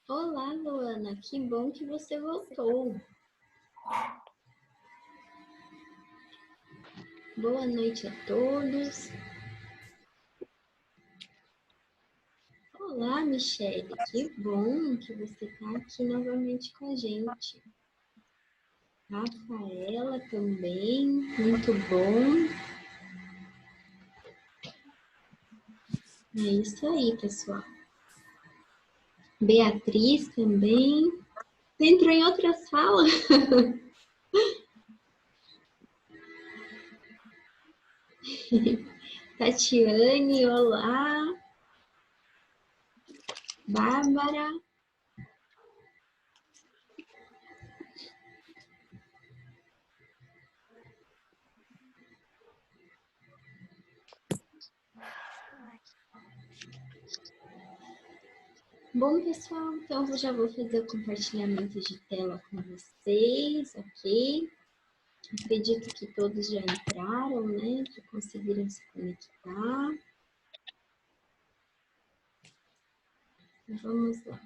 Olá, Luana, que bom que você voltou. Boa noite a todos. Olá, Michele, que bom que você está aqui novamente com a gente. Rafaela também, muito bom. É isso aí, pessoal. Beatriz também. Você entrou em outra sala? Tatiane, olá. Bárbara. Bom, pessoal, então eu já vou fazer o compartilhamento de tela com vocês, ok? Acredito que todos já entraram, né? Já conseguiram se conectar. Vamos lá.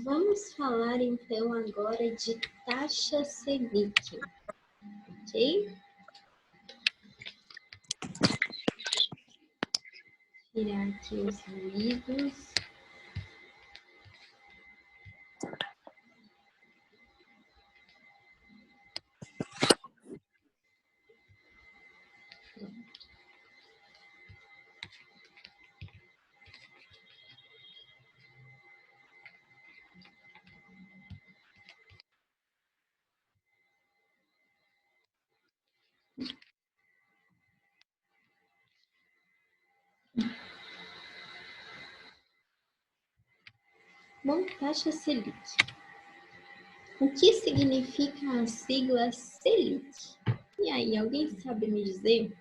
Vamos falar então agora de taxa Selic, ok? Tirar aqui os ruídos. Bom, taxa Selic. O que significa a sigla Selic? E aí, alguém sabe me dizer?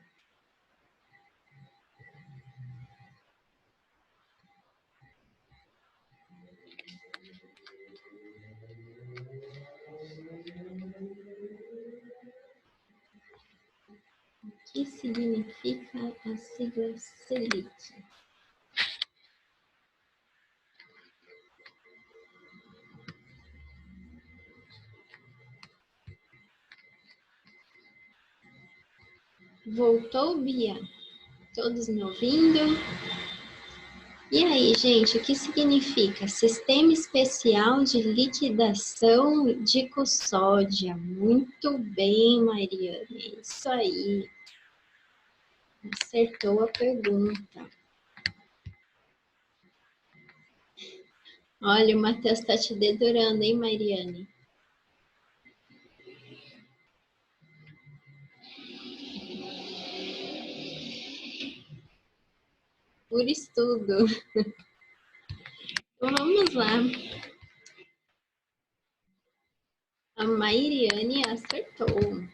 O que significa a sigla Selic? Voltou, Bia? Todos me ouvindo? E aí, gente, o que significa Sistema Especial de Liquidação de Custódia? Muito bem, Mariane, é isso aí. Acertou a pergunta. Olha, o Matheus está te dedurando, hein, Mariane? Por estudo. Então, vamos lá. A Mariane acertou.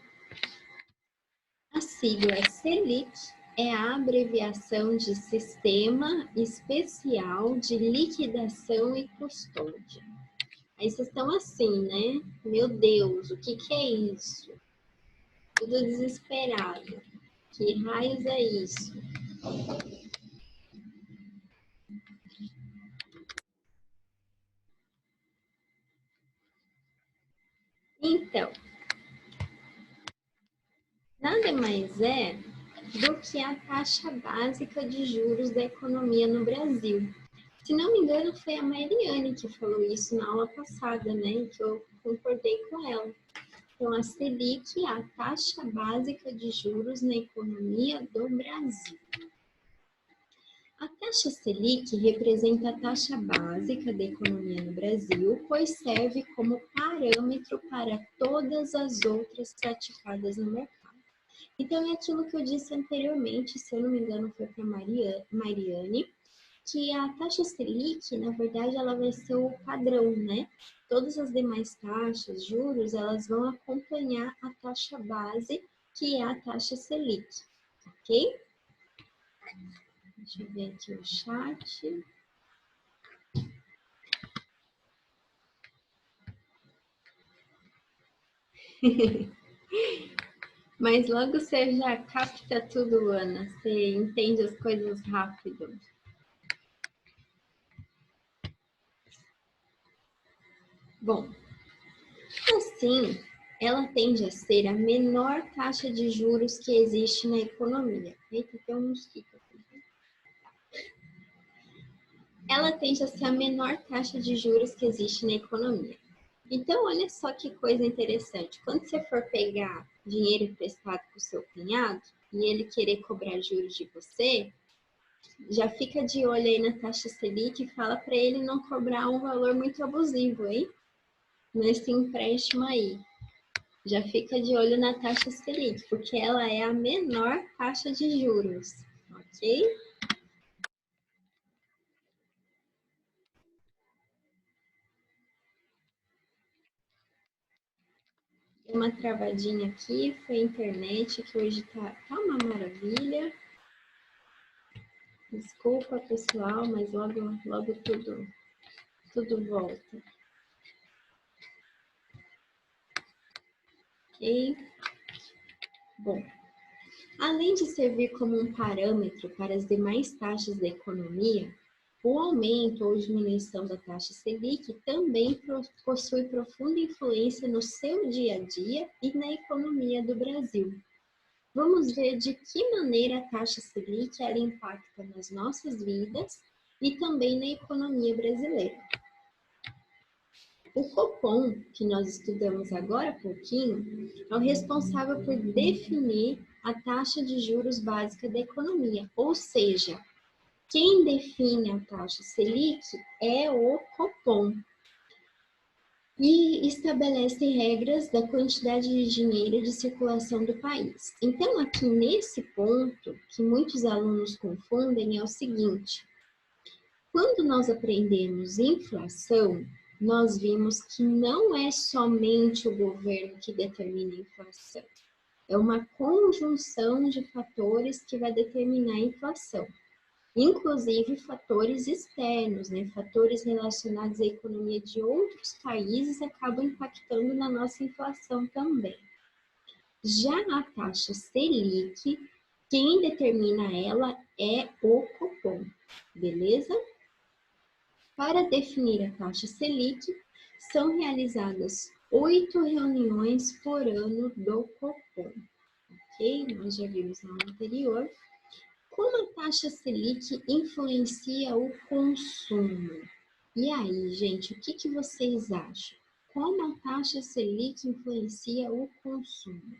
A sigla Selic é a abreviação de Sistema Especial de Liquidação e Custódia. Aí vocês estão assim, né? Meu Deus, o que é isso? Tudo desesperado. Que raios é isso? Então, nada mais é do que a taxa básica de juros da economia no Brasil. Se não me engano, foi a Mariane que falou isso na aula passada, né? Que eu concordei com ela. Então, a Selic é a taxa básica de juros na economia do Brasil. A taxa Selic representa a taxa básica da economia no Brasil, pois serve como parâmetro para todas as outras praticadas no mercado. Então, é aquilo que eu disse anteriormente, se eu não me engano, foi para Mariane, que a taxa Selic, na verdade, ela vai ser o padrão, né? Todas as demais taxas, juros, elas vão acompanhar a taxa base, que é a taxa Selic, ok? Deixa eu ver aqui o chat. Mas logo você já capta tudo, Ana. Você entende as coisas rápido. Bom, assim, ela tende a ser a menor taxa de juros que existe na economia. Eita, tem um mosquito aqui. Ela tende a ser a menor taxa de juros que existe na economia. Então, olha só que coisa interessante. Quando você for pegar dinheiro emprestado com o seu cunhado e ele querer cobrar juros de você, já fica de olho aí na taxa Selic e fala para ele não cobrar um valor muito abusivo, hein? Nesse empréstimo aí. Já fica de olho na taxa Selic, porque ela é a menor taxa de juros, ok? Deu uma travadinha aqui, foi a internet que hoje tá uma maravilha. Desculpa, pessoal, mas logo tudo volta. Ok? Bom, além de servir como um parâmetro para as demais taxas da economia, o aumento ou diminuição da taxa Selic também possui profunda influência no seu dia a dia e na economia do Brasil. Vamos ver de que maneira a taxa Selic ela impacta nas nossas vidas e também na economia brasileira. O Copom, que nós estudamos agora há pouquinho, é o responsável por definir a taxa de juros básica da economia, ou seja, quem define a taxa Selic é o Copom e estabelece regras da quantidade de dinheiro de circulação do país. Então, aqui nesse ponto, que muitos alunos confundem, é o seguinte: quando nós aprendemos inflação, nós vimos que não é somente o governo que determina a inflação. É uma conjunção de fatores que vai determinar a inflação. Inclusive fatores externos, né? Fatores relacionados à economia de outros países acabam impactando na nossa inflação também. Já a taxa Selic, quem determina ela é o Copom, beleza? Para definir a taxa Selic, são realizadas 8 reuniões por ano do Copom, ok? Nós já vimos na anterior. Como a taxa Selic influencia o consumo? E aí, gente, o que vocês acham? Como a taxa Selic influencia o consumo?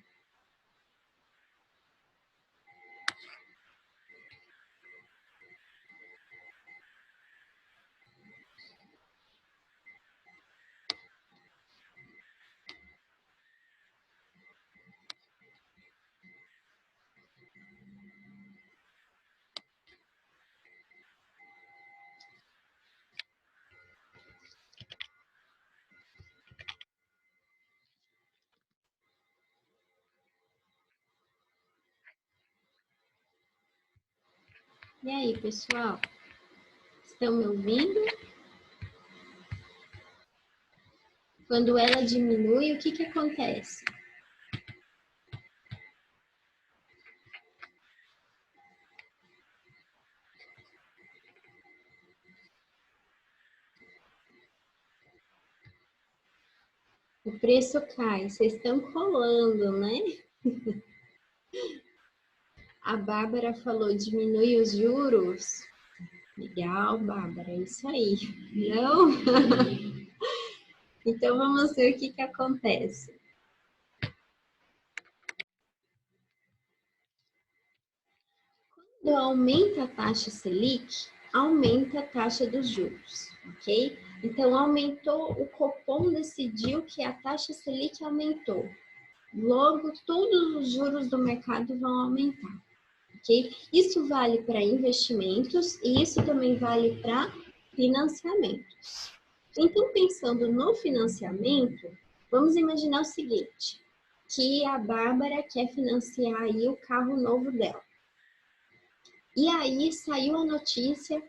E aí, pessoal? Estão me ouvindo? Quando ela diminui, o que acontece? O preço cai. Vocês estão colando, né? A Bárbara falou, diminui os juros. Legal, Bárbara, é isso aí. Não? Então, vamos ver o que acontece. Quando aumenta a taxa Selic, aumenta a taxa dos juros, ok? Então, aumentou, o Copom decidiu que a taxa Selic aumentou. Logo, todos os juros do mercado vão aumentar, ok? Isso vale para investimentos e isso também vale para financiamentos. Então, pensando no financiamento, vamos imaginar o seguinte, que a Bárbara quer financiar aí o carro novo dela. E aí saiu a notícia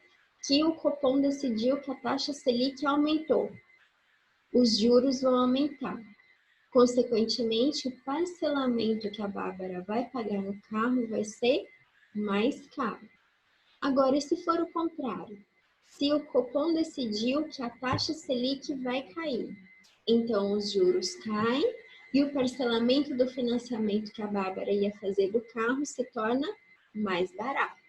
que o Copom decidiu que a taxa Selic aumentou. Os juros vão aumentar. Consequentemente, o parcelamento que a Bárbara vai pagar no carro vai ser mais caro. Agora, e se for o contrário? Se o Copom decidiu que a taxa Selic vai cair, então os juros caem e o parcelamento do financiamento que a Bárbara ia fazer do carro se torna mais barato.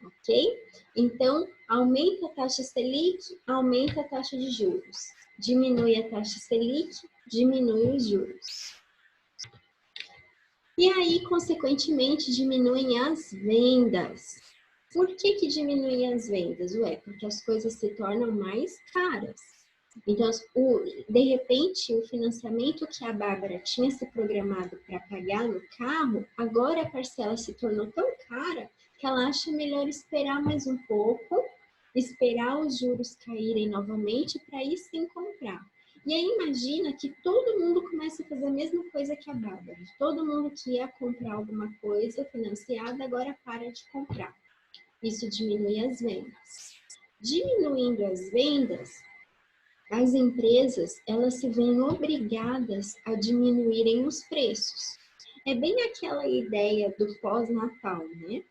Ok? Então, aumenta a taxa Selic, aumenta a taxa de juros. Diminui a taxa Selic, diminui os juros. E aí, consequentemente, diminuem as vendas. Por que diminuem as vendas? Ué, porque as coisas se tornam mais caras. Então, de repente, o financiamento que a Bárbara tinha se programado para pagar no carro, agora a parcela se tornou tão cara que ela acha melhor esperar mais um pouco, esperar os juros caírem novamente para aí sim comprar. E aí imagina que todo mundo começa a fazer a mesma coisa que a Bárbara. Todo mundo que ia comprar alguma coisa financiada agora para de comprar. Isso diminui as vendas. Diminuindo as vendas, as empresas elas se veem obrigadas a diminuírem os preços. É bem aquela ideia do pós-natal, né?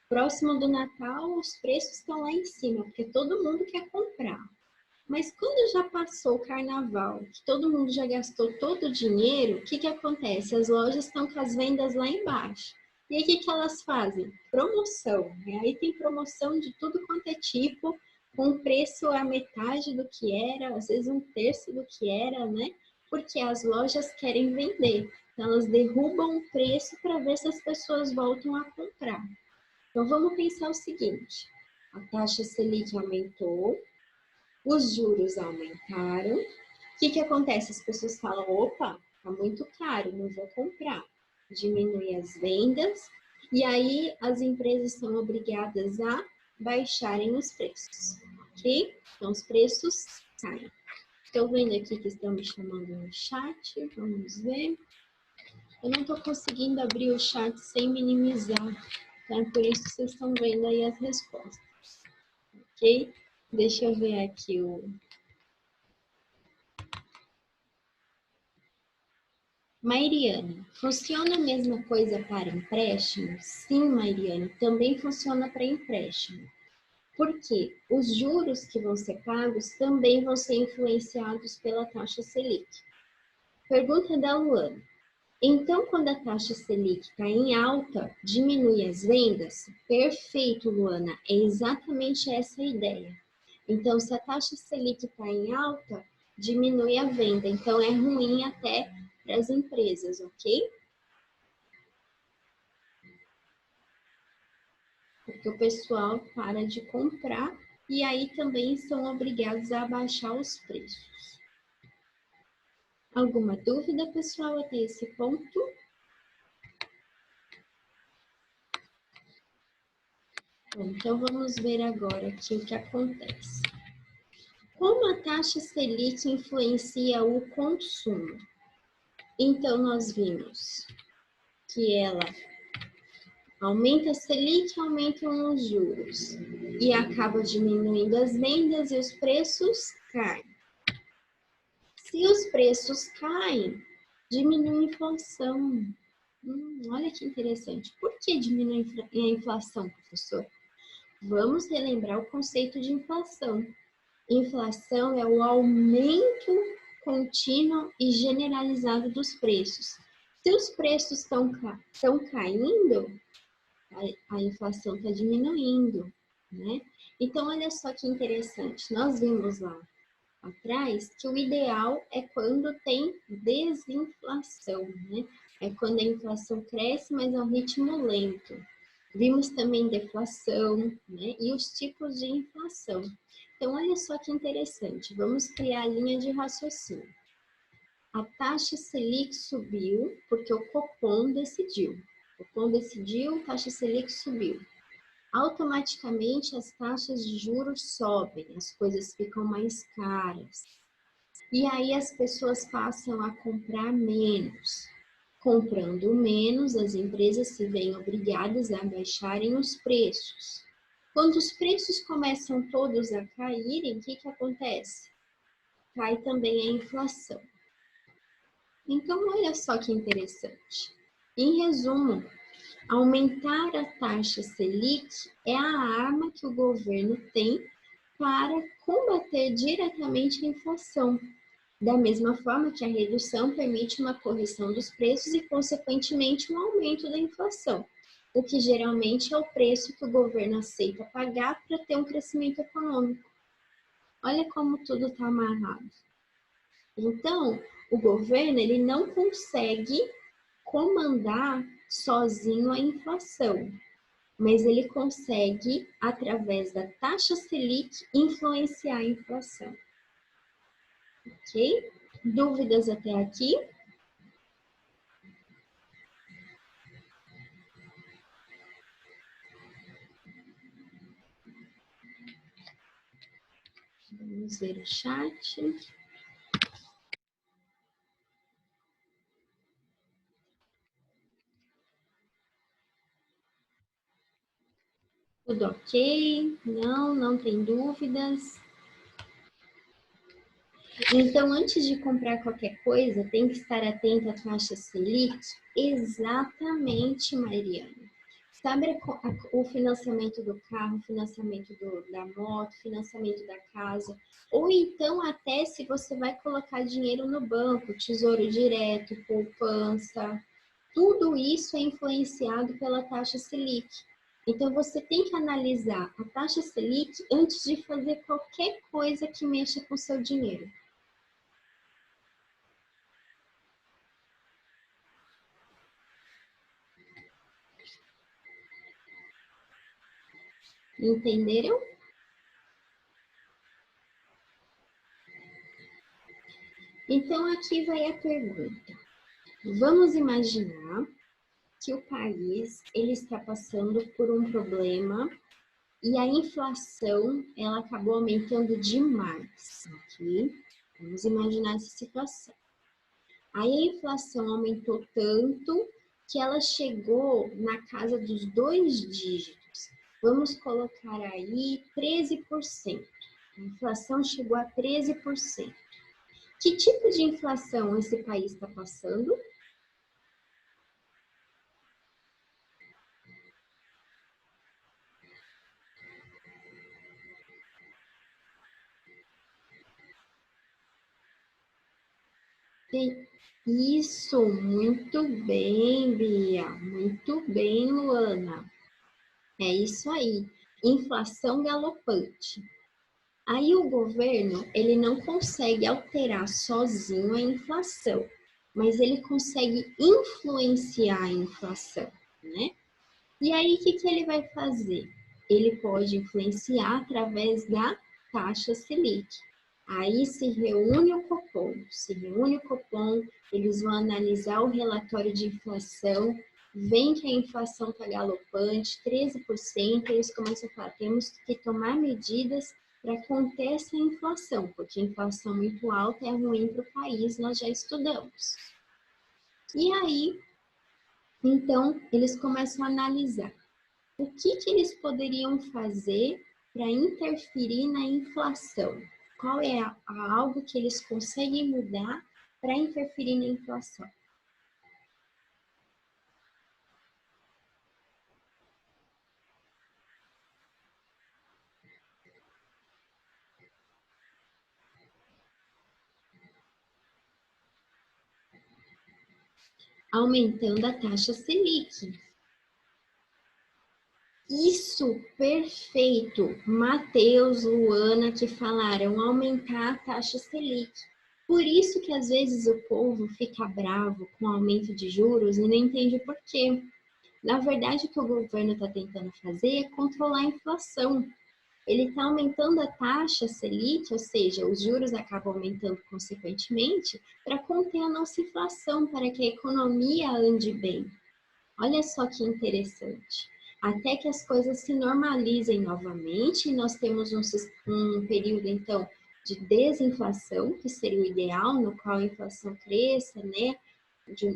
Próximo do Natal, os preços estão lá em cima, porque todo mundo quer comprar. Mas quando já passou o carnaval, que todo mundo já gastou todo o dinheiro, o que acontece? As lojas estão com as vendas lá embaixo. E aí o que elas fazem? Promoção. Né? Aí tem promoção de tudo quanto é tipo, com preço a metade do que era, às vezes um terço do que era, né? Porque as lojas querem vender. Então elas derrubam o preço para ver se as pessoas voltam a comprar. Então vamos pensar o seguinte, a taxa Selic aumentou, os juros aumentaram. O que acontece? As pessoas falam, opa, tá muito caro, não vou comprar. Diminui as vendas e aí as empresas são obrigadas a baixarem os preços, ok? Então, os preços caem. Estou vendo aqui que estão me chamando no chat, vamos ver. Eu não estou conseguindo abrir o chat sem minimizar, tá? Por isso vocês estão vendo aí as respostas, ok? Deixa eu ver aqui o... Mairiane, funciona a mesma coisa para empréstimo? Sim, Mairiane, também funciona para empréstimo. Porque os juros que vão ser pagos também vão ser influenciados pela taxa Selic. Pergunta da Luana. Então, quando a taxa Selic está em alta, diminui as vendas? Perfeito, Luana, é exatamente essa a ideia. Então, se a taxa Selic está em alta, diminui a venda. Então, é ruim até para as empresas, ok? Porque o pessoal para de comprar e aí também são obrigados a abaixar os preços. Alguma dúvida, pessoal, até esse ponto? Bom, então vamos ver agora aqui o que acontece. Como a taxa Selic influencia o consumo? Então, nós vimos que ela aumenta a Selic, aumentam os juros e acaba diminuindo as vendas e os preços caem. Se os preços caem, diminui a inflação. Olha que interessante. Por que diminui a inflação, professor? Vamos relembrar o conceito de inflação. Inflação é o aumento contínuo e generalizado dos preços. Se os preços estão caindo, a inflação está diminuindo, né? Então, olha só que interessante. Nós vimos lá atrás que o ideal é quando tem desinflação, né? É quando a inflação cresce, mas a um ritmo lento. Vimos também deflação, né? E os tipos de inflação. Então, olha só que interessante. Vamos criar a linha de raciocínio. A taxa Selic subiu porque o Copom decidiu. O Copom decidiu, taxa Selic subiu. Automaticamente as taxas de juros sobem, as coisas ficam mais caras. E aí as pessoas passam a comprar menos. Comprando menos, as empresas se veem obrigadas a baixarem os preços. Quando os preços começam todos a caírem, o que acontece? Cai também a inflação. Então, olha só que interessante. Em resumo, aumentar a taxa Selic é a arma que o governo tem para combater diretamente a inflação. Da mesma forma que a redução permite uma correção dos preços e, consequentemente, um aumento da inflação, o que geralmente é o preço que o governo aceita pagar para ter um crescimento econômico. Olha como tudo está amarrado. Então, o governo ele não consegue comandar sozinho a inflação, mas ele consegue, através da taxa Selic, influenciar a inflação. Ok? Dúvidas até aqui? Vamos ver o chat. Tudo ok? Não tem dúvidas. Então, antes de comprar qualquer coisa, tem que estar atento à taxa Selic? Exatamente, Mariana. Sabe o financiamento do carro, financiamento da moto, financiamento da casa, ou então até se você vai colocar dinheiro no banco, tesouro direto, poupança, tudo isso é influenciado pela taxa Selic. Então você tem que analisar a taxa Selic antes de fazer qualquer coisa que mexa com o seu dinheiro. Entenderam? Então aqui vai a pergunta. Vamos imaginar que o país ele está passando por um problema e a inflação ela acabou aumentando demais, ok? Vamos imaginar essa situação. Aí a inflação aumentou tanto que ela chegou na casa dos 2 dígitos. Vamos colocar aí 13%. A inflação chegou a 13%. Que tipo de inflação esse país está passando? Isso, muito bem, Bia. Muito bem, Luana. É isso aí. Inflação galopante. Aí o governo, ele não consegue alterar sozinho a inflação, mas ele consegue influenciar a inflação, né? E aí, o que ele vai fazer? Ele pode influenciar através da taxa Selic. Aí se reúne o Copom, eles vão analisar o relatório de inflação, vem que a inflação está galopante, 13%, eles começam a falar, temos que tomar medidas para conter essa inflação, porque a inflação muito alta é ruim para o país, nós já estudamos. E aí, então, eles começam a analisar o que eles poderiam fazer para interferir na inflação? Qual é algo que eles conseguem mudar para interferir na inflação? Aumentando a taxa Selic. Isso, perfeito. Matheus, Luana, que falaram aumentar a taxa Selic. Por isso que às vezes o povo fica bravo com o aumento de juros e não entende por quê. Na verdade, o que o governo está tentando fazer é controlar a inflação. Ele está aumentando a taxa Selic, ou seja, os juros acabam aumentando consequentemente, para conter a nossa inflação, para que a economia ande bem. Olha só que interessante. Até que as coisas se normalizem novamente, nós temos um período, então, de desinflação, que seria o ideal, no qual a inflação cresça, né,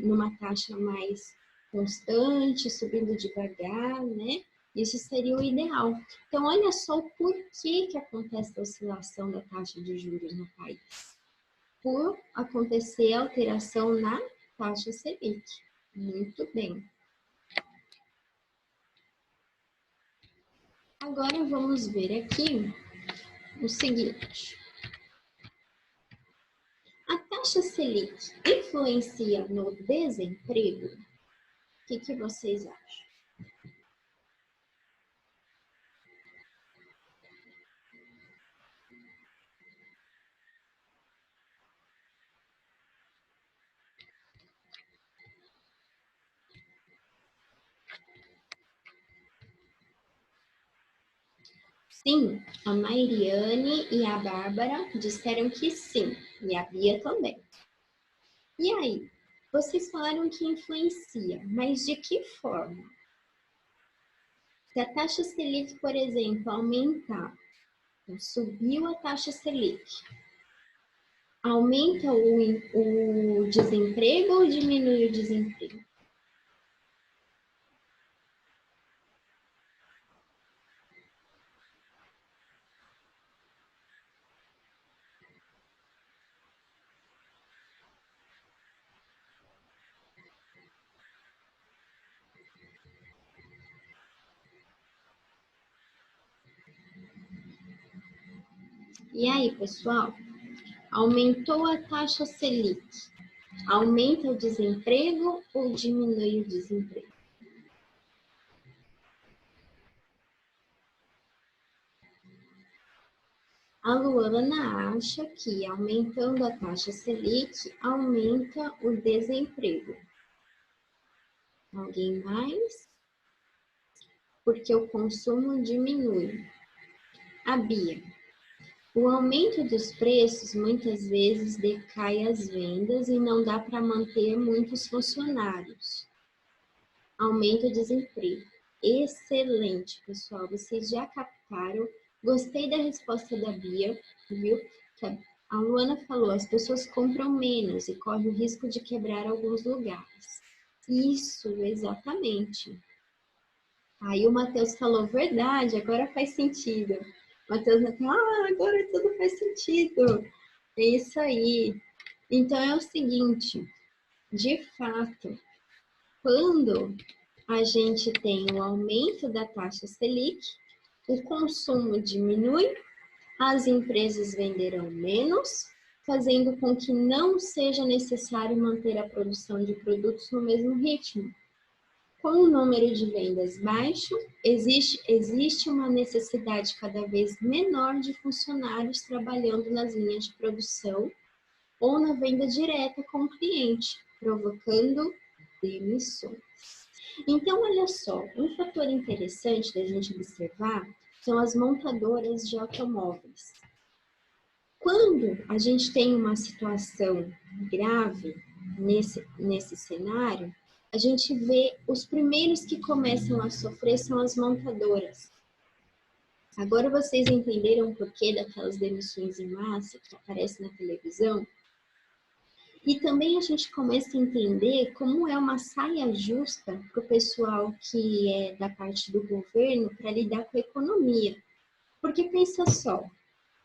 numa taxa mais constante, subindo devagar, né? Isso seria o ideal. Então, olha só o porquê que acontece a oscilação da taxa de juros no país. Por acontecer alteração na taxa Selic. Muito bem. Agora vamos ver aqui o seguinte. A taxa Selic influencia no desemprego? O que vocês acham? Sim, a Mairiane e a Bárbara disseram que sim, e a Bia também. E aí, vocês falaram que influencia, mas de que forma? Se a taxa Selic, por exemplo, aumentar, então subiu a taxa Selic, aumenta o desemprego ou diminui o desemprego? E aí, pessoal, aumentou a taxa Selic, aumenta o desemprego ou diminui o desemprego? A Luana acha que aumentando a taxa Selic aumenta o desemprego. Alguém mais? Porque o consumo diminui. A Bia. O aumento dos preços muitas vezes decai as vendas e não dá para manter muitos funcionários. Aumenta o desemprego. Excelente, pessoal. Vocês já captaram. Gostei da resposta da Bia, viu? Que a Luana falou, as pessoas compram menos e correm o risco de quebrar alguns lugares. Isso, exatamente. Aí o Matheus falou, verdade, agora faz sentido. O Matheus falou, agora tudo faz sentido. É isso aí. Então é o seguinte, de fato, quando a gente tem o aumento da taxa Selic, o consumo diminui, as empresas venderão menos, fazendo com que não seja necessário manter a produção de produtos no mesmo ritmo. Com o número de vendas baixo, existe uma necessidade cada vez menor de funcionários trabalhando nas linhas de produção ou na venda direta com o cliente, provocando demissões. Então, olha só, um fator interessante da gente observar são as montadoras de automóveis. Quando a gente tem uma situação grave nesse cenário, a gente vê os primeiros que começam a sofrer são as montadoras. Agora vocês entenderam o porquê daquelas demissões em massa que aparecem na televisão? E também a gente começa a entender como é uma saia justa para o pessoal que é da parte do governo para lidar com a economia. Porque pensa só,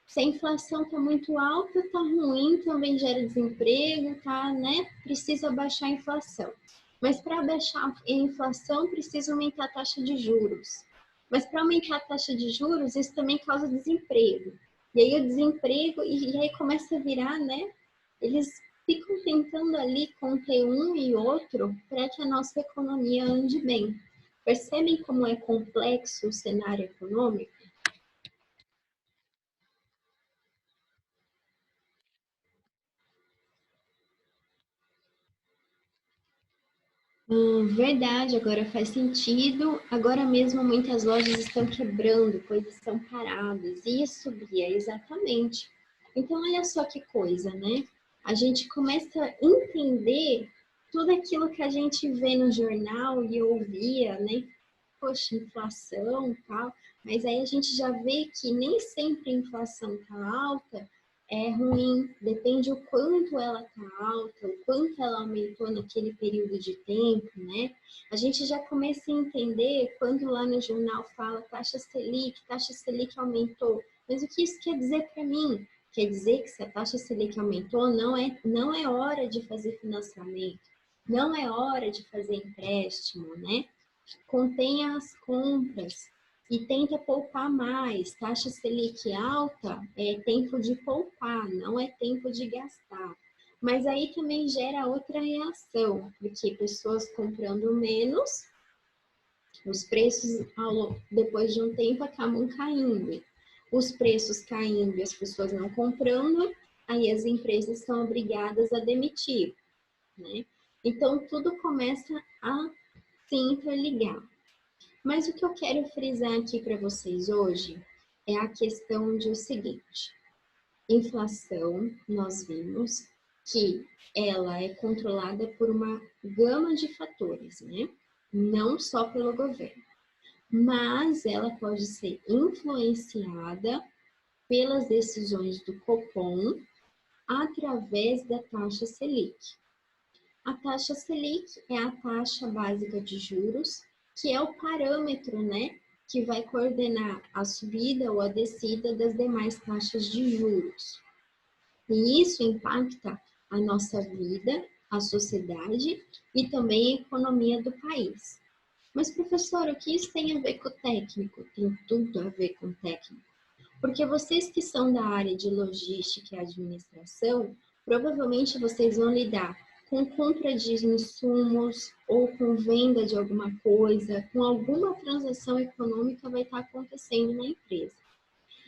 se a inflação está muito alta, está ruim, também gera desemprego, tá, né? Precisa baixar a inflação. Mas para baixar a inflação, precisa aumentar a taxa de juros. Mas para aumentar a taxa de juros, isso também causa desemprego. E aí o desemprego, e aí começa a virar, né? Eles ficam tentando ali conter um e outro para que a nossa economia ande bem. Percebem como é complexo o cenário econômico? Verdade, agora faz sentido. Agora mesmo muitas lojas estão quebrando, pois estão paradas. Isso, Bia, exatamente. Então, olha só que coisa, né? A gente começa a entender tudo aquilo que a gente vê no jornal e ouvia, né? Poxa, inflação e tal, mas aí a gente já vê que nem sempre a inflação tá alta é ruim, depende o quanto ela tá alta, o quanto ela aumentou naquele período de tempo, né? A gente já começa a entender quando lá no jornal fala taxa Selic aumentou, mas o que isso quer dizer para mim? Quer dizer que se a taxa Selic aumentou, não é hora de fazer financiamento, não é hora de fazer empréstimo, né? Contenha as compras e tenta poupar mais. Taxa Selic alta é tempo de poupar, não é tempo de gastar. Mas aí também gera outra reação, porque pessoas comprando menos, os preços depois de um tempo acabam caindo. Os preços caindo e as pessoas não comprando, aí as empresas são obrigadas a demitir, né? Então tudo começa a se interligar. Mas o que eu quero frisar aqui para vocês hoje é a questão de o seguinte: inflação, nós vimos que ela é controlada por uma gama de fatores, né? Não só pelo governo, mas ela pode ser influenciada pelas decisões do Copom através da taxa Selic. A taxa Selic é a taxa básica de juros, que é o parâmetro, né, que vai coordenar a subida ou a descida das demais taxas de juros. E isso impacta a nossa vida, a sociedade e também a economia do país. Mas, professor, o que isso tem a ver com o técnico? Tem tudo a ver com o técnico. Porque vocês que são da área de logística e administração, provavelmente vocês vão lidar com compra de insumos ou com venda de alguma coisa, com alguma transação econômica vai estar acontecendo na empresa.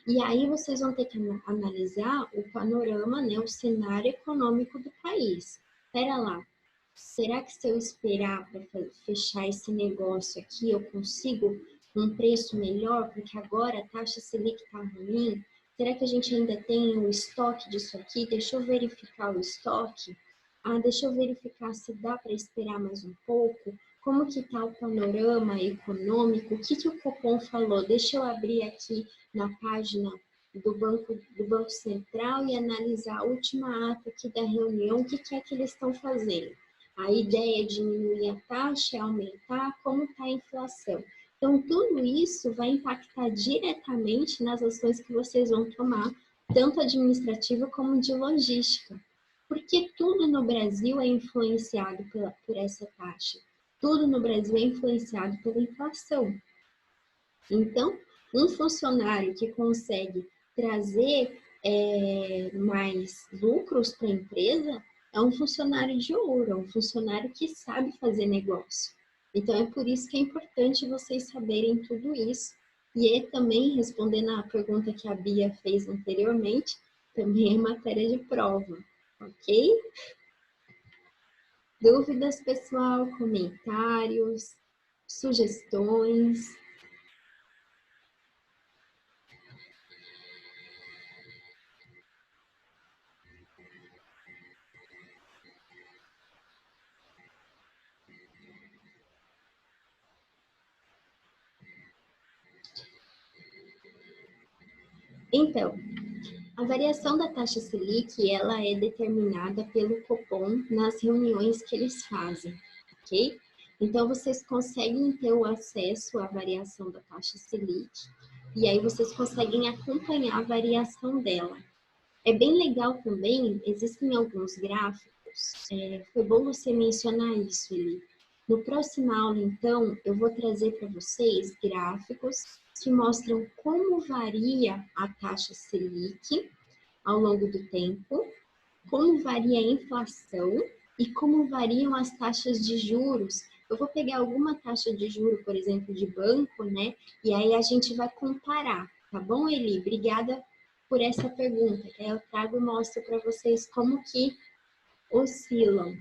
E aí vocês vão ter que analisar o panorama, né, o cenário econômico do país. Espera lá, será que se eu esperar para fechar esse negócio aqui, eu consigo um preço melhor? Porque agora a taxa Selic está ruim. Será que a gente ainda tem o estoque disso aqui? Deixa eu verificar o estoque. Ah, deixa eu verificar se dá para esperar mais um pouco. Como que está o panorama econômico? O que o Copom falou? Deixa eu abrir aqui na página do Banco Central e analisar a última ata aqui da reunião, o que é que eles estão fazendo. A ideia é diminuir a taxa, é aumentar, como está a inflação. Então, tudo isso vai impactar diretamente nas ações que vocês vão tomar, tanto administrativa como de logística. Porque tudo no Brasil é influenciado por essa taxa. Tudo no Brasil é influenciado pela inflação. Então, um funcionário que consegue trazer mais lucros para a empresa é um funcionário de ouro, é um funcionário que sabe fazer negócio. Então, é por isso que é importante vocês saberem tudo isso. E também, respondendo à pergunta que a Bia fez anteriormente, também é matéria de prova, ok? Dúvidas, pessoal, comentários, sugestões? Então, a variação da taxa Selic, ela é determinada pelo Copom nas reuniões que eles fazem, ok? Então, vocês conseguem ter o acesso à variação da taxa Selic e aí vocês conseguem acompanhar a variação dela. É bem legal também, existem alguns gráficos, foi bom você mencionar isso, Eli. No próximo aula, então, eu vou trazer para vocês gráficos que mostram como varia a taxa Selic ao longo do tempo, como varia a inflação e como variam as taxas de juros. Eu vou pegar alguma taxa de juro, por exemplo, de banco, né? E aí a gente vai comparar, tá bom, Eli? Obrigada por essa pergunta, que aí eu trago e mostro para vocês como que oscilam.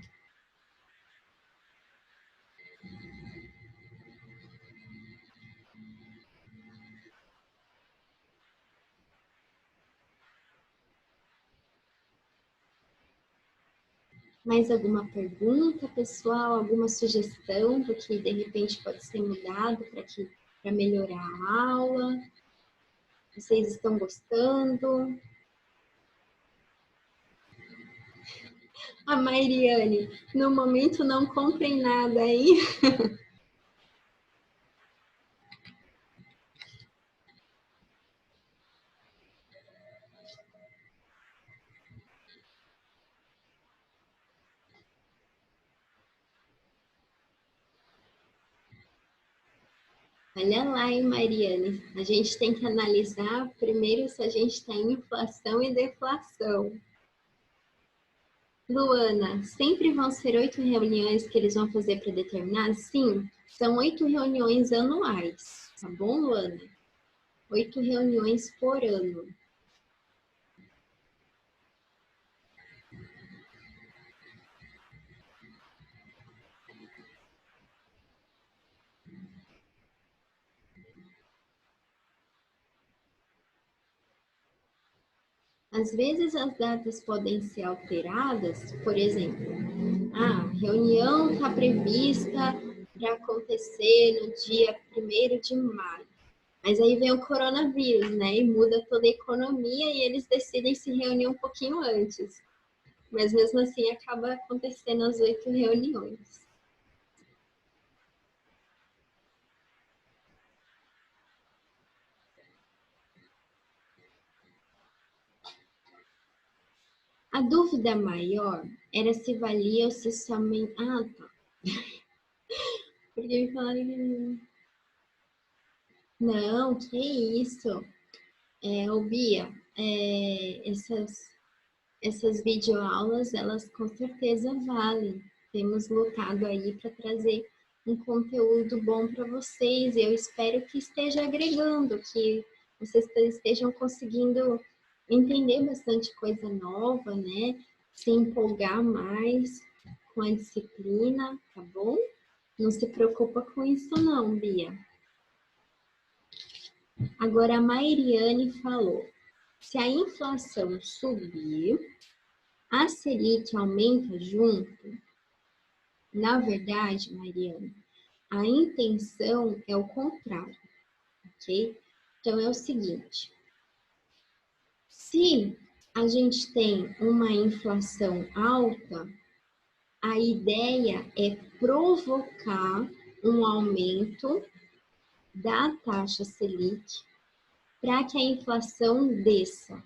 Mais alguma pergunta, pessoal? Alguma sugestão do que de repente pode ser mudado para melhorar a aula? Vocês estão gostando? A Mairiane, no momento não comprem nada aí. Olha lá, hein, Mariane? A gente tem que analisar primeiro se a gente tem inflação e deflação. Luana, sempre vão ser 8 reuniões que eles vão fazer para determinar? Sim, são 8 reuniões anuais, tá bom, Luana? 8 reuniões por ano. Às vezes as datas podem ser alteradas, por exemplo, a reunião está prevista para acontecer no dia 1º de maio. Mas aí vem o coronavírus, né? E muda toda a economia e eles decidem se reunir um pouquinho antes. Mas mesmo assim acaba acontecendo as 8 reuniões. A dúvida maior era se valia ou se somente... Ah, tá. Porque me falaram... Não, que isso. Ô Bia, essas videoaulas, elas com certeza valem. Temos lutado aí para trazer um conteúdo bom para vocês. Eu espero que esteja agregando, que vocês estejam conseguindo entender bastante coisa nova, né? Se empolgar mais com a disciplina, tá bom? Não se preocupa com isso não, Bia. Agora a Mairiane falou, se a inflação subir, a Selic aumenta junto? Na verdade, Mariana, a intenção é o contrário, ok? Então é o seguinte, se a gente tem uma inflação alta, a ideia é provocar um aumento da taxa Selic para que a inflação desça.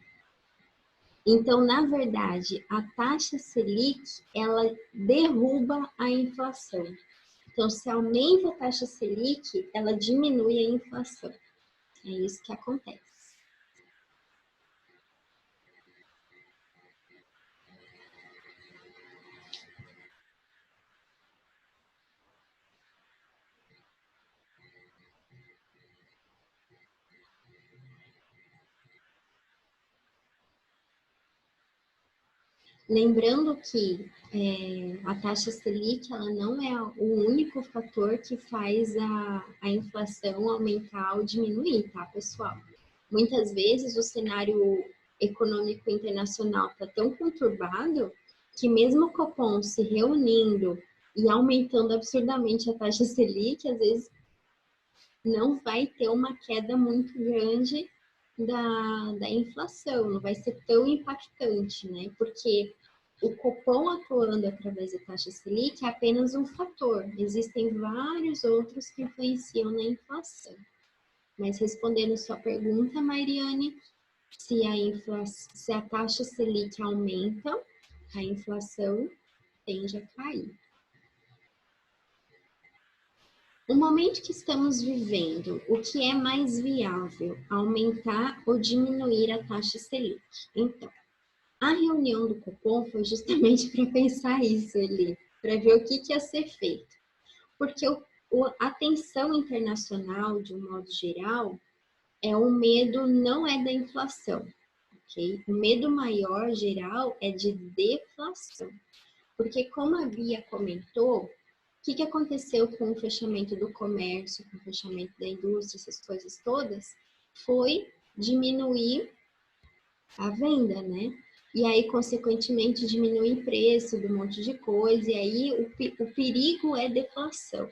Então, na verdade, a taxa Selic, ela derruba a inflação. Então, se aumenta a taxa Selic, ela diminui a inflação. É isso que acontece. Lembrando que a taxa Selic ela não é o único fator que faz a inflação aumentar ou diminuir, tá, pessoal? Muitas vezes o cenário econômico internacional está tão conturbado que mesmo o Copom se reunindo e aumentando absurdamente a taxa Selic, às vezes não vai ter uma queda muito grande da inflação, não vai ser tão impactante, né? Porque o Copom atuando através da taxa Selic é apenas um fator, existem vários outros que influenciam na inflação. Mas respondendo sua pergunta, Mariane, se a taxa Selic aumenta, a inflação tende a cair. No momento que estamos vivendo, o que é mais viável, aumentar ou diminuir a taxa Selic? Então, a reunião do Copom foi justamente para pensar isso ali, para ver o que ia ser feito. Porque a tensão internacional, de um modo geral, o medo não é da inflação, ok? O medo maior, geral, é de deflação. Porque, como a Bia comentou, o que aconteceu com o fechamento do comércio, com o fechamento da indústria, essas coisas todas? Foi diminuir a venda, né? e aí, consequentemente, diminui o preço de um monte de coisa, e aí o perigo é deflação.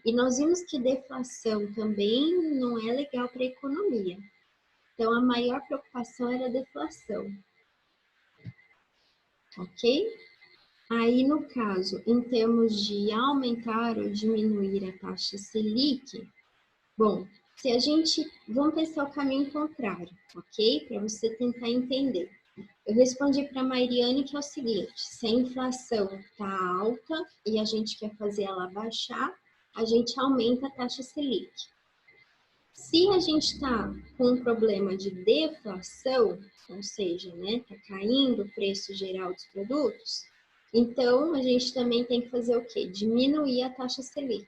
E nós vimos que deflação também não é legal para a economia. Então, a maior preocupação era a deflação. Ok? Aí, no caso, em termos de aumentar ou diminuir a taxa Selic, bom, se a gente... Vamos pensar o caminho contrário, ok? Para você tentar entender. Eu respondi para a Mariane que é o seguinte: se a inflação está alta e a gente quer fazer ela baixar, a gente aumenta a taxa Selic. Se a gente está com um problema de deflação, ou seja, está caindo o preço geral dos produtos, então a gente também tem que fazer o quê? Diminuir a taxa Selic.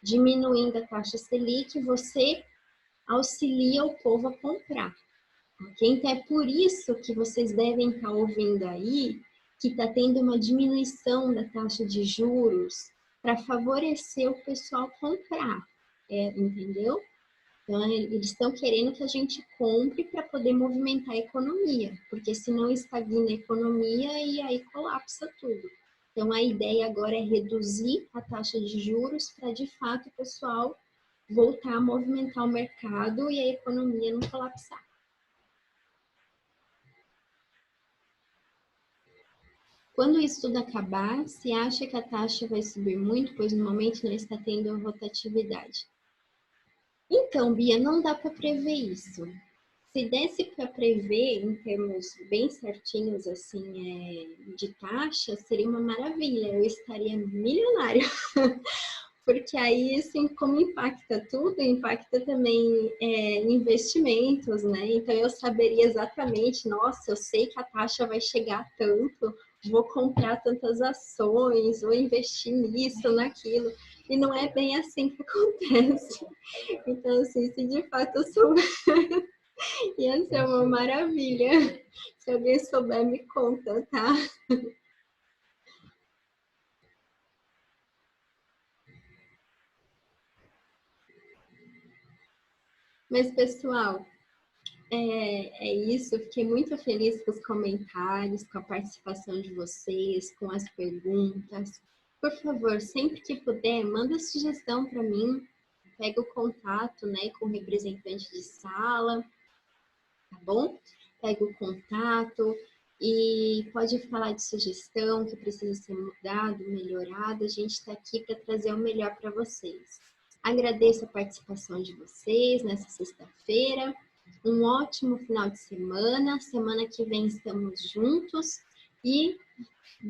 Diminuindo a taxa Selic, você auxilia o povo a comprar. Okay? Então, é por isso que vocês devem estar ouvindo aí que está tendo uma diminuição da taxa de juros para favorecer o pessoal comprar, entendeu? Então, eles estão querendo que a gente compre para poder movimentar a economia, porque senão estagna a economia e aí colapsa tudo. Então, a ideia agora é reduzir a taxa de juros para, de fato, o pessoal voltar a movimentar o mercado e a economia não colapsar. Quando isso tudo acabar, se acha que a taxa vai subir muito, pois no momento não está tendo rotatividade. Então, Bia, não dá para prever isso. Se desse para prever em termos bem certinhos assim de taxa, seria uma maravilha, eu estaria milionária. Porque aí, assim, como impacta tudo, impacta também investimentos, né? Então, eu saberia exatamente, nossa, eu sei que a taxa vai chegar a tanto, vou comprar tantas ações, vou investir nisso, naquilo. E não é bem assim que acontece. Então, assim, se de fato eu souber, ia ser uma maravilha. Se alguém souber, me conta, tá? Mas, pessoal, é isso. Eu fiquei muito feliz com os comentários, com a participação de vocês, com as perguntas. Por favor, sempre que puder, manda sugestão para mim. Pega o contato, né, com o representante de sala, tá bom? Pega o contato e pode falar de sugestão que precisa ser mudado, melhorado. A gente está aqui para trazer o melhor para vocês. Agradeço a participação de vocês nessa sexta-feira. Um ótimo final de semana. Semana que vem estamos juntos. E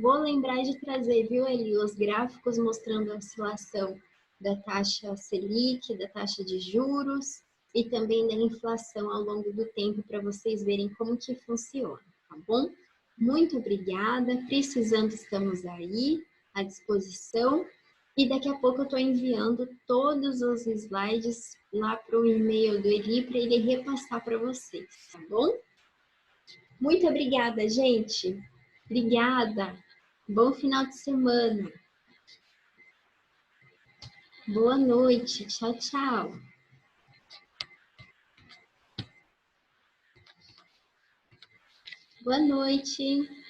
vou lembrar de trazer, viu, Eli, os gráficos mostrando a oscilação da taxa Selic, da taxa de juros e também da inflação ao longo do tempo para vocês verem como que funciona, tá bom? Muito obrigada. Precisando, estamos aí à disposição. E daqui a pouco eu estou enviando todos os slides lá para o e-mail do Eli para ele repassar para vocês, tá bom? Muito obrigada, gente. Obrigada. Bom final de semana. Boa noite. Tchau, tchau. Boa noite.